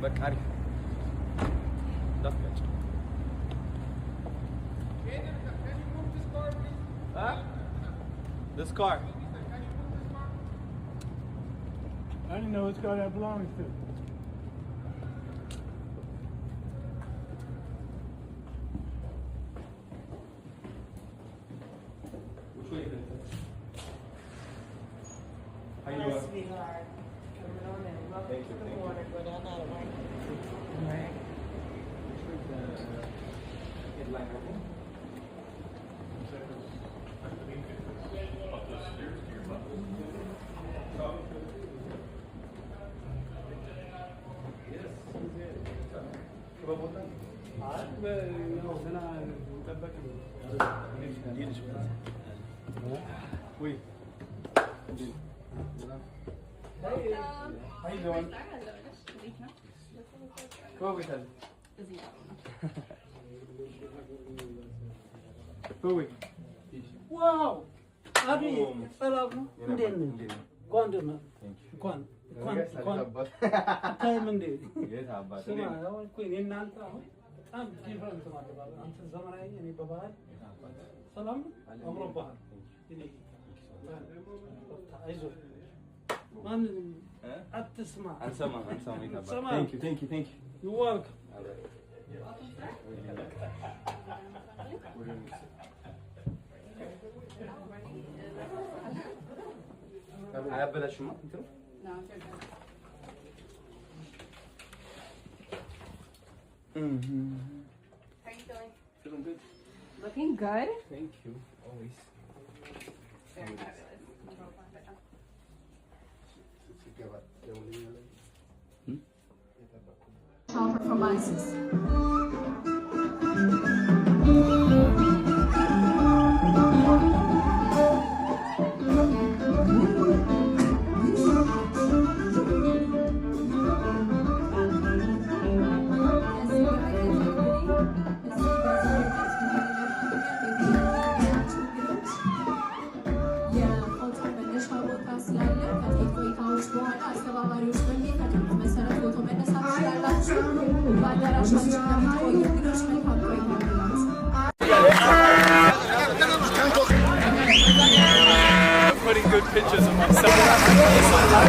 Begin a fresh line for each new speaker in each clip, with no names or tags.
በቃ አሪፍ ዳፍቀጭ This car.
I didn't know which car that belongs to.
Which way is it? How you doing?
Sweetheart. Coming on in. Welcome
Thank
to
you,
the
thank
water. Go down that way. Right.
Headline. Wait. How you doing? Go with us. Go with.
Wow! Abi, salam. Ndin. Kwandema. Kwan. Time ndi.
Yes, Abba.
Sima, ko ni nanta. Am different ማለት ነው አንተ ዘመናዊ እኔ በባህል ሰላም አምሮባህ እኔ አይዞ ማን አትስማ
አንሰማ ይታባል Thank you
you work
አያበላሽማ እንትኑ
How you feeling?
Feeling good.
Looking good.
Thank you. Always.
Very fabulous.
Performances.
Putting good pictures of myself.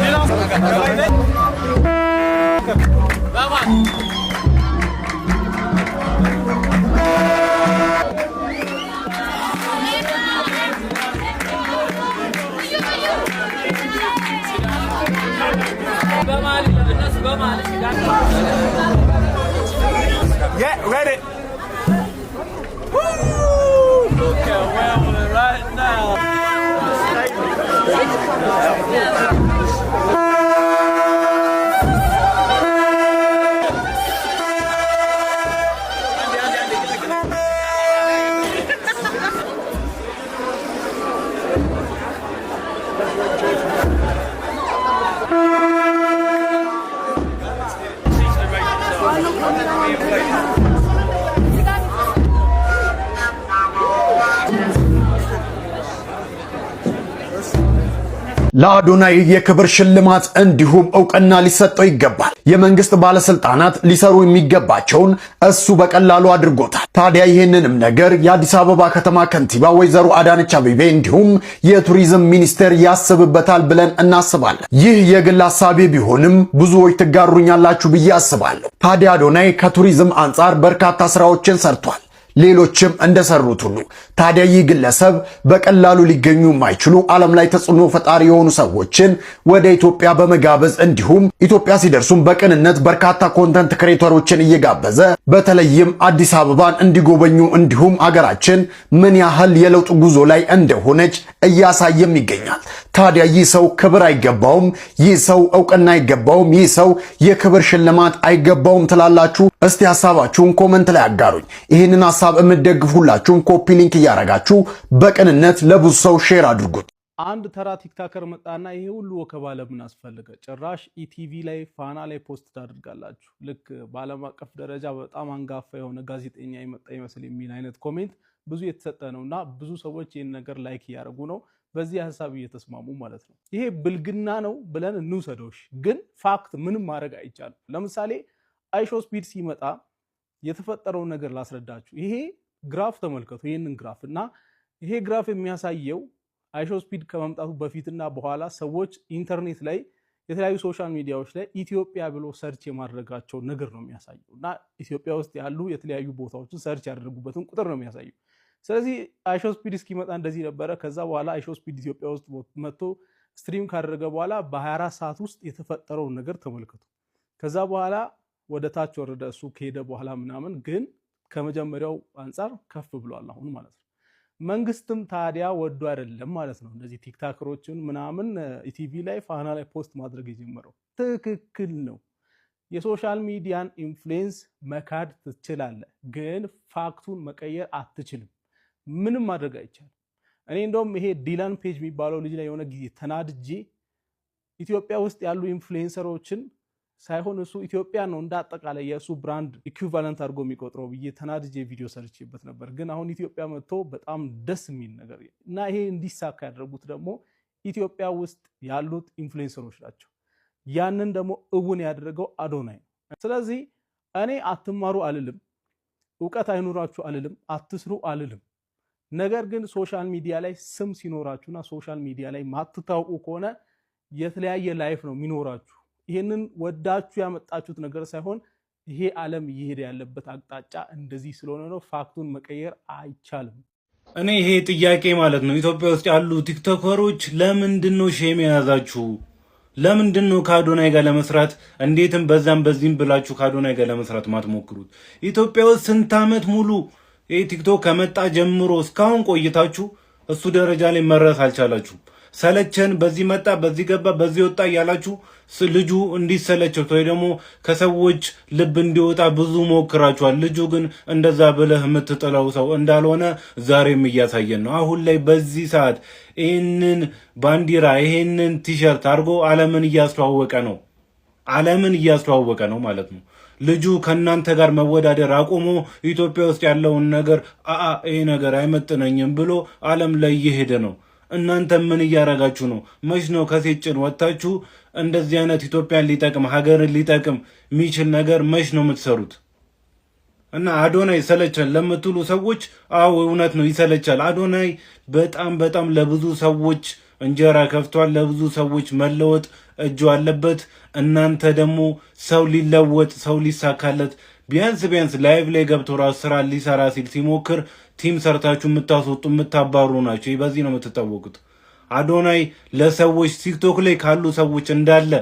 Get ready. Woo! Look at where we're right now.
ለአዶናይ የክብር ሽልማት እንዲሁም ዕውቅና ሊሰጠው ይገባል። የመንግስት ባለስልጣናት ሊሰሩ የሚገባቸውን እሱ በቀላሉ አድርጎታል። ታዲያ ይህንንም ነገር የአዲስ አበባ ከተማ ከንቲባ ወይዘሮ አዳነች አቤቤ እንዲሁም የቱሪዝም ሚኒስቴር ያስብበታል ብለን እናስባለን። ይህ የግል ሐሳቤ ቢሆንም ብዙዎች ትጋሩኛላችሁ ብዬ አስባለሁ። ታዲያ አዶናይ ከቱሪዝም አንጻር በርካታ ስራዎችን ሰርቷል። ሌሎችም እንደሰሩት ሁሉ ታዲያ ይህ ግለሰብ በቀላሉ ሊገኙ የማይችሉ ዓለም ላይ ተጽዕኖ ፈጣሪ የሆኑ ሰዎችን ወደ ኢትዮጵያ በመጋበዝ እንዲሁም ኢትዮጵያ ሲደርሱም በቅንነት በርካታ ኮንተንት ክሬተሮችን እየጋበዘ በተለይም አዲስ አበባን እንዲጎበኙ እንዲሁም አገራችን ምን ያህል የለውጥ ጉዞ ላይ እንደሆነች እያሳየም ይገኛል። ታዲያ ይህ ሰው ክብር አይገባውም? ይህ ሰው ዕውቅና አይገባውም? ይህ ሰው የክብር ሽልማት አይገባውም ትላላችሁ? እስቲ ሐሳባችሁን ኮሜንት ላይ አጋሩኝ። ይህንን ሐሳብ የምትደግፉላችሁን ኮፒ ሊንክ እያረጋችሁ በቅንነት ለብዙ ሰው ሼር አድርጉት።
አንድ ተራ ቲክታከር መጣና ይሄ ሁሉ ወከባ ለምን አስፈልገ? ጭራሽ ኢቲቪ ላይ ፋና ላይ ፖስት ታደርጋላችሁ። ልክ በዓለም አቀፍ ደረጃ በጣም አንጋፋ የሆነ ጋዜጠኛ የመጣ ይመስል የሚል አይነት ኮሜንት ብዙ የተሰጠ ነውና ብዙ ሰዎች ይህን ነገር ላይክ እያደረጉ ነው። በዚህ ሐሳብ እየተስማሙ ማለት ነው። ይሄ ብልግና ነው ብለን እንውሰደው፣ ግን ፋክት ምንም ማድረግ አይቻልም። ለምሳሌ አይሾ ስፒድ ሲመጣ የተፈጠረውን ነገር ላስረዳችሁ። ይሄ ግራፍ ተመልከቱ፣ ይሄንን ግራፍ እና ይሄ ግራፍ የሚያሳየው አይሾ ስፒድ ከመምጣቱ በፊትና በኋላ ሰዎች ኢንተርኔት ላይ የተለያዩ ሶሻል ሚዲያዎች ላይ ኢትዮጵያ ብሎ ሰርች የማድረጋቸው ነገር ነው የሚያሳየው እና ኢትዮጵያ ውስጥ ያሉ የተለያዩ ቦታዎችን ሰርች ያደረጉበትን ቁጥር ነው የሚያሳየው። ስለዚህ አይሾ ስፒድ እስኪመጣ እንደዚህ ነበረ። ከዛ በኋላ አይሾ ስፒድ ኢትዮጵያ ውስጥ መጥቶ ስትሪም ካደረገ በኋላ በ24 ሰዓት ውስጥ የተፈጠረውን ነገር ተመልከቱ። ከዛ በኋላ ወደ ታች ወረደ። እሱ ከሄደ በኋላ ምናምን ግን ከመጀመሪያው አንጻር ከፍ ብሏል አሁን ማለት ነው። መንግስትም ታዲያ ወዶ አይደለም ማለት ነው እንደዚህ ቲክታከሮችን ምናምን ኢቲቪ ላይ ፋና ላይ ፖስት ማድረግ የጀመረው። ትክክል ነው። የሶሻል ሚዲያን ኢንፍሉዌንስ መካድ ትችላለህ፣ ግን ፋክቱን መቀየር አትችልም። ምንም ማድረግ አይቻልም። እኔ እንደውም ይሄ ዲላን ፔጅ የሚባለው ልጅ ላይ የሆነ ጊዜ ተናድጄ ኢትዮጵያ ውስጥ ያሉ ኢንፍሉዌንሰሮችን ሳይሆን እሱ ኢትዮጵያ ነው እንዳጠቃላይ የእሱ ብራንድ ኢኩቫለንት አድርጎ የሚቆጥረው ብዬ ተናድጄ ቪዲዮ ሰርቼበት ነበር። ግን አሁን ኢትዮጵያ መጥቶ በጣም ደስ የሚል ነገር እና ይሄ እንዲሳካ ያደረጉት ደግሞ ኢትዮጵያ ውስጥ ያሉት ኢንፍሉዌንሰሮች ናቸው። ያንን ደግሞ እውን ያደረገው አዶናይ ነው። ስለዚህ እኔ አትማሩ አልልም፣ እውቀት አይኑራችሁ አልልም፣ አትስሩ አልልም። ነገር ግን ሶሻል ሚዲያ ላይ ስም ሲኖራችሁና ሶሻል ሚዲያ ላይ ማትታወቁ ከሆነ የተለያየ ላይፍ ነው የሚኖራችሁ። ይሄንን ወዳችሁ ያመጣችሁት ነገር ሳይሆን ይሄ ዓለም እየሄደ ያለበት አቅጣጫ እንደዚህ ስለሆነ ነው። ፋክቱን መቀየር አይቻልም።
እኔ ይሄ ጥያቄ ማለት ነው ኢትዮጵያ ውስጥ ያሉ ቲክቶከሮች ለምንድን ነው ሼም የያዛችሁ? ለምንድን ነው ከአዶናይ ጋር ለመስራት እንዴትም በዛም በዚህም ብላችሁ ከአዶናይ ጋር ለመስራት ማትሞክሩት? ኢትዮጵያ ውስጥ ስንት ዓመት ሙሉ ይሄ ቲክቶክ ከመጣ ጀምሮ እስካሁን ቆይታችሁ እሱ ደረጃ ላይ መድረስ አልቻላችሁም። ሰለቸን፣ በዚህ መጣ፣ በዚህ ገባ፣ በዚህ ወጣ እያላችሁ ልጁ እንዲሰለቸው ወይ ደግሞ ከሰዎች ልብ እንዲወጣ ብዙ ሞክራችኋል። ልጁ ግን እንደዛ ብለህ የምትጥለው ሰው እንዳልሆነ ዛሬም እያሳየን ነው። አሁን ላይ በዚህ ሰዓት ይህንን ባንዲራ ይህንን ቲሸርት አድርጎ ዓለምን እያስተዋወቀ ነው። ዓለምን እያስተዋወቀ ነው ማለት ነው። ልጁ ከእናንተ ጋር መወዳደር አቁሞ ኢትዮጵያ ውስጥ ያለውን ነገር ይሄ ነገር አይመጥነኝም ብሎ ዓለም ላይ እየሄደ ነው። እናንተ ምን እያረጋችሁ ነው? መች ነው ከሴት ጭን ወጥታችሁ እንደዚህ አይነት ኢትዮጵያን ሊጠቅም ሀገርን ሊጠቅም የሚችል ነገር መች ነው የምትሰሩት? እና አዶናይ ሰለቸን ለምትሉ ሰዎች አዎ እውነት ነው፣ ይሰለቻል። አዶናይ በጣም በጣም ለብዙ ሰዎች እንጀራ ከፍቷል። ለብዙ ሰዎች መለወጥ እጁ አለበት። እናንተ ደግሞ ሰው ሊለወጥ ሰው ሊሳካለት ቢያንስ ላይቭ ላይ ገብቶ ራሱ ስራ ሊሰራ ሲል ሲሞክር ቲም ሰርታችሁ የምታስወጡ የምታባሩ ናቸው። በዚህ ነው የምትታወቁት። አዶናይ ለሰዎች ቲክቶክ ላይ ካሉ ሰዎች እንዳለ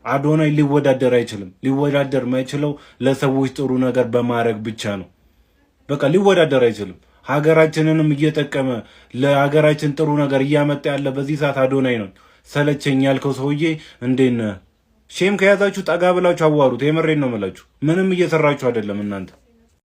አዶናይ ሊወዳደር አይችልም። ሊወዳደር ማይችለው ለሰዎች ጥሩ ነገር በማድረግ ብቻ ነው። በቃ ሊወዳደር አይችልም። ሀገራችንንም እየጠቀመ ለሀገራችን ጥሩ ነገር እያመጣ ያለ በዚህ ሰዓት አዶናይ ነው። ሰለቸኝ ያልከው ሰውዬ እንዴት ነህ? ሼም ከያዛችሁ ጠጋ ብላችሁ አዋሩት። የመሬን ነው የምላችሁ። ምንም እየሰራችሁ አይደለም እናንተ።